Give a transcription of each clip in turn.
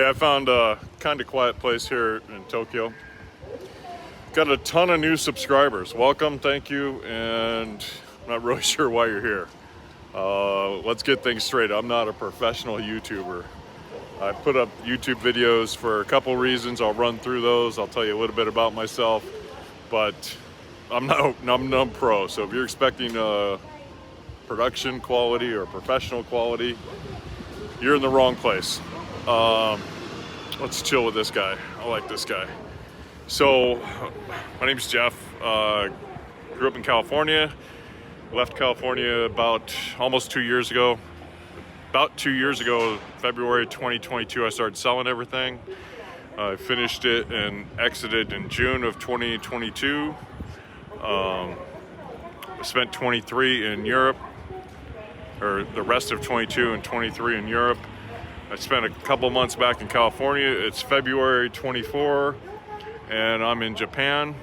I found a kind of quiet place here in Tokyo. Got a ton of new subscribers. Welcome, thank you, and I'm not really sure why you're here. Let's get things straight. I'm not a professional YouTuber. I put up YouTube videos for a couple reasons. I'll run through those. I'll tell you a little bit about myself, but I'm no pro. So if you're expecting production quality or professional quality, you're in the wrong place. Let's chill with this guy. I like this guy. So, my name's Jeff. Grew up in California. Left California about almost 2 years ago. About 2 years ago, February 2022, I started selling everything. I finished it and exited in June of 2022. I spent 23 in Europe, or the rest of 22 and 23 in Europe. I spent a couple months back in California. It's February 24, and I'm in Japan.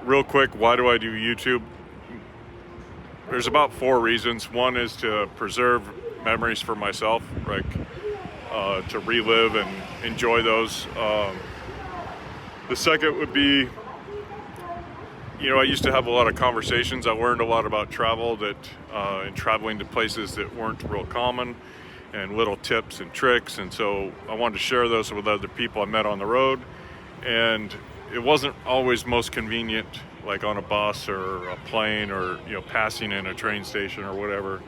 Real quick, why do I do YouTube? There's about 4 reasons. One is to preserve memories for myself, like to relive and enjoy those. The second would be, I used to have a lot of conversations. I learned a lot about travel and traveling to places that weren't real common, and little tips and tricks. And so I wanted to share those with other people I met on the road. And it wasn't always most convenient, like on a bus or a plane or, passing in a train station or whatever,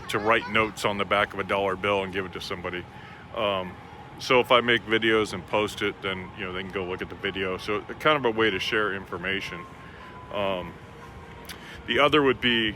to write notes on the back of a dollar bill and give it to somebody. So if I make videos and post it, then they can go look at the video. So kind of a way to share information. Another would be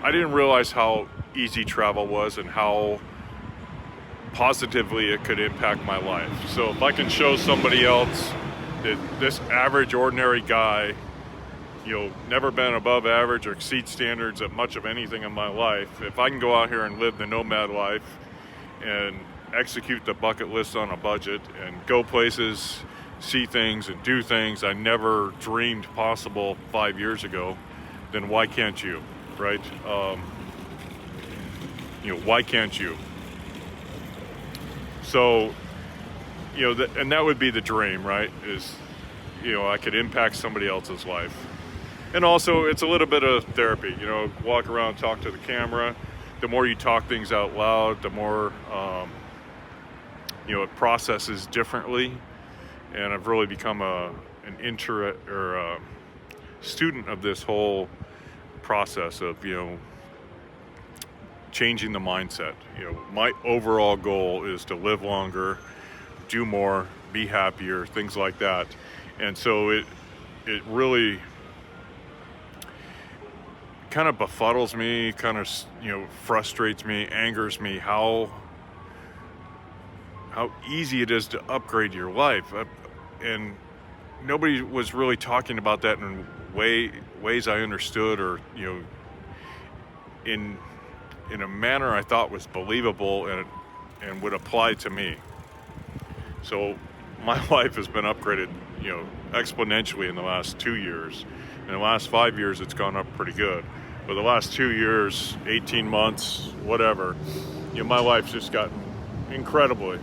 I didn't realize how easy travel was and how positively it could impact my life. So if I can show somebody else that this average ordinary guy, never been above average or exceed standards at much of anything in my life. If I can go out here and live the nomad life and execute the bucket list on a budget and go places, see things and do things I never dreamed possible 5 years ago, then why can't you, right? Why can't you? So, and that would be the dream, right? Is, I could impact somebody else's life. And also, it's a little bit of therapy, walk around, talk to the camera. The more you talk things out loud, the more, it processes differently. And I've really become a student of this whole process of, changing the mindset. My overall goal is to live longer, do more, be happier, things like that. And so it really kind of befuddles me, kind of, frustrates me, angers me how easy it is to upgrade your life. And nobody was really talking about that in ways I understood, or, in a manner I thought was believable and would apply to me. So my life has been upgraded, exponentially in the last 2 years. In the last 5 years, it's gone up pretty good. But the last 2 years, 18 months, whatever, my life's just gotten incredibly,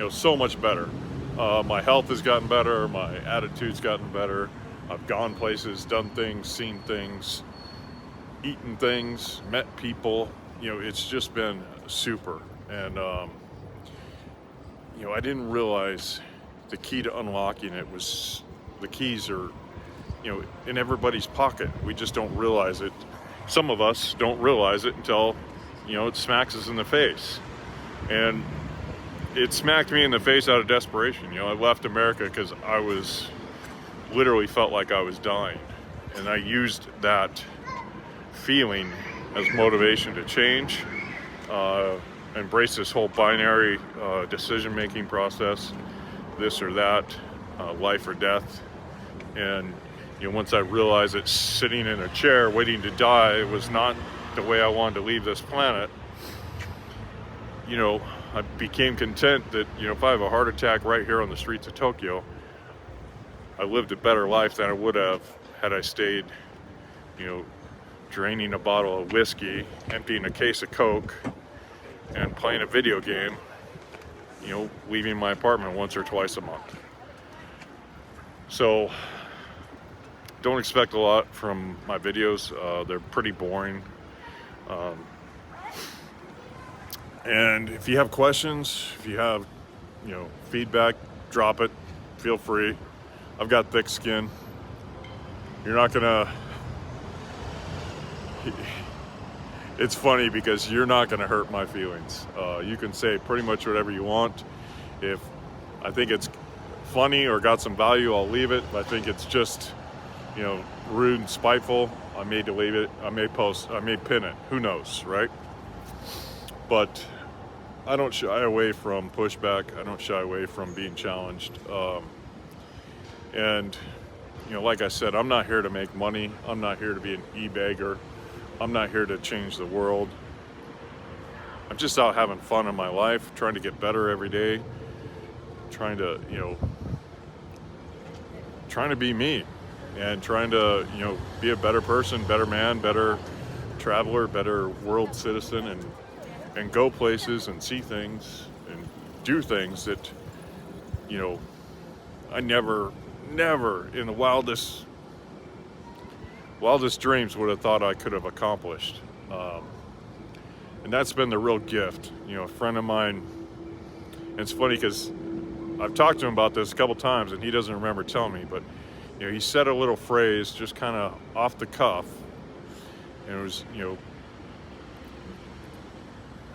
so much better. My health has gotten better. My attitude's gotten better. I've gone places, done things, seen things, eaten things, met people. It's just been super. And, I didn't realize the key to unlocking it was, the keys are, in everybody's pocket. We just don't realize it. Some of us don't realize it until, it smacks us in the face. And it smacked me in the face out of desperation. I left America because I literally felt like I was dying. And I used that feeling as motivation to change, embrace this whole binary decision-making process, this or that, life or death. And once I realized that sitting in a chair waiting to die was not the way I wanted to leave this planet, I became content that, if I have a heart attack right here on the streets of Tokyo, I lived a better life than I would have had I stayed, you know, draining a bottle of whiskey, emptying a case of Coke, and playing a video game, you know, leaving my apartment once or twice a month. So don't expect a lot from my videos. They're pretty boring. And if you have questions, if you have, you know, feedback, drop it. Feel free. I've got thick skin. You're not gonna, it's funny because you're not gonna hurt my feelings. You can say pretty much whatever you want. If I think it's funny or got some value, I'll leave it. If I think it's just, you know, rude and spiteful, I may delete it. I may post, I may pin it. Who knows, right? But I don't shy away from pushback. I don't shy away from being challenged. And, you know, like I said, I'm not here to make money. I'm not here to be an e-bagger. I'm not here to change the world. I'm just out having fun in my life, trying to get better every day, trying to, you know, trying to be me and trying to, you know, be a better person, better man, better traveler, better world citizen, and go places and see things and do things that, you know, I never in the wildest dreams would have thought I could have accomplished. And that's been the real gift. You know, a friend of mine, and it's funny because I've talked to him about this a couple times and he doesn't remember telling me, but, you know, he said a little phrase just kind of off the cuff, and it was, you know,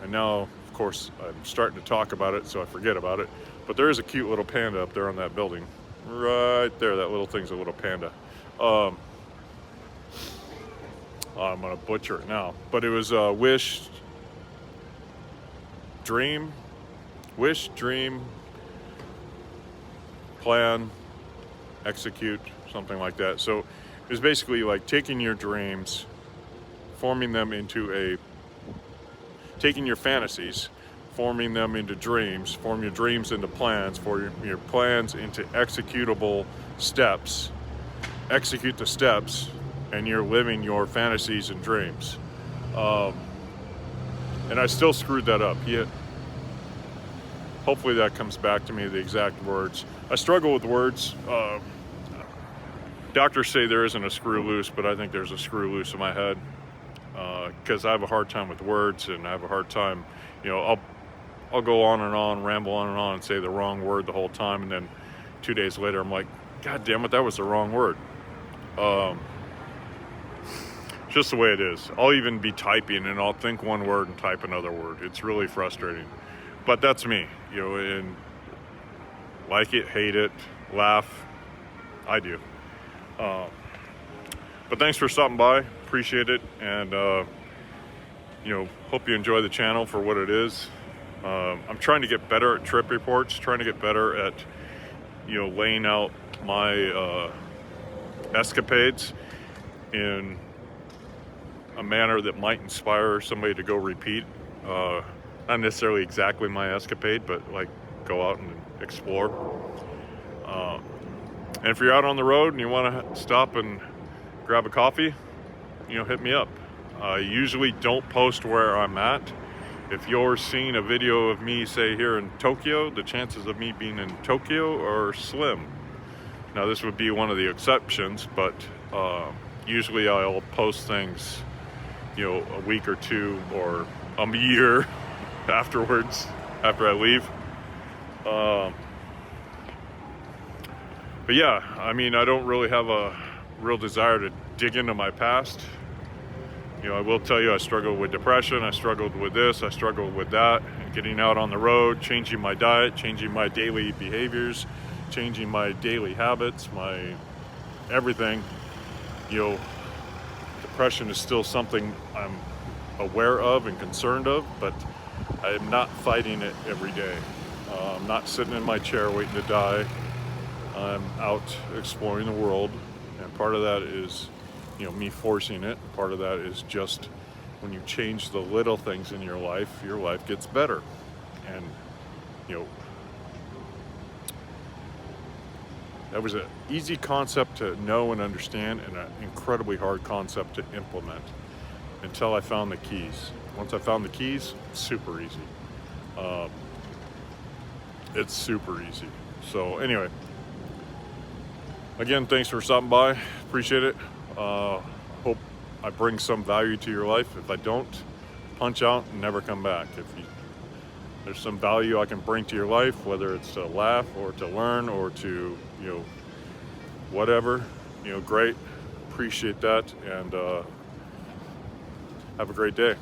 and now, of course, I'm starting to talk about it, so I forget about it. But there is a cute little panda up there on that building. Right there, that little thing's a little panda. I'm gonna butcher it now. But it was wish, dream, plan, execute, something like that. So it was basically like taking your dreams, taking your fantasies, forming them into dreams, form your dreams into plans, for your plans into executable steps, execute the steps, and you're living your fantasies and dreams. And I still screwed that up. Hopefully that comes back to me, the exact words. I struggle with words. Doctors say there isn't a screw loose, but I think there's a screw loose in my head. Because I have a hard time with words, and I have a hard time, you know, I'll go on and on, ramble on and say the wrong word the whole time, and then 2 days later I'm like, God damn it, that was the wrong word. Just the way it is. I'll even be typing and I'll think one word and type another word. It's really frustrating. But that's me, you know, and like it, hate it, laugh, I do. But thanks for stopping by, appreciate it, and you know, hope you enjoy the channel for what it is. I'm trying to get better at trip reports, trying to get better at, you know, laying out my escapades in a manner that might inspire somebody to go repeat. Not necessarily exactly my escapade, but like go out and explore. And if you're out on the road and you want to stop and grab a coffee, you know, hit me up. I usually don't post where I'm at. If you're seeing a video of me, say here in Tokyo, the chances of me being in Tokyo are slim. Now this would be one of the exceptions, but usually I'll post things, you know, a week or two or a year afterwards, after I leave. But yeah, I mean, I don't really have a real desire to dig into my past. You know, I will tell you I struggled with depression, I struggled with this, I struggled with that, and getting out on the road, changing my diet, changing my daily behaviors, changing my daily habits, my everything. You know, depression is still something I'm aware of and concerned of, but I am not fighting it every day. I'm not sitting in my chair waiting to die. I'm out exploring the world, and part of that is, you know, me forcing it. Part of that is just when you change the little things in your life gets better. And, you know, That was an easy concept to know and understand, and an incredibly hard concept to implement until I found the keys. Once I found the keys, super easy. It's super easy. So anyway, again, thanks for stopping by. Appreciate it. Hope I bring some value to your life. If I don't, punch out and never come back. If there's some value I can bring to your life, whether it's to laugh or to learn or to, whatever, great. Appreciate that, and have a great day.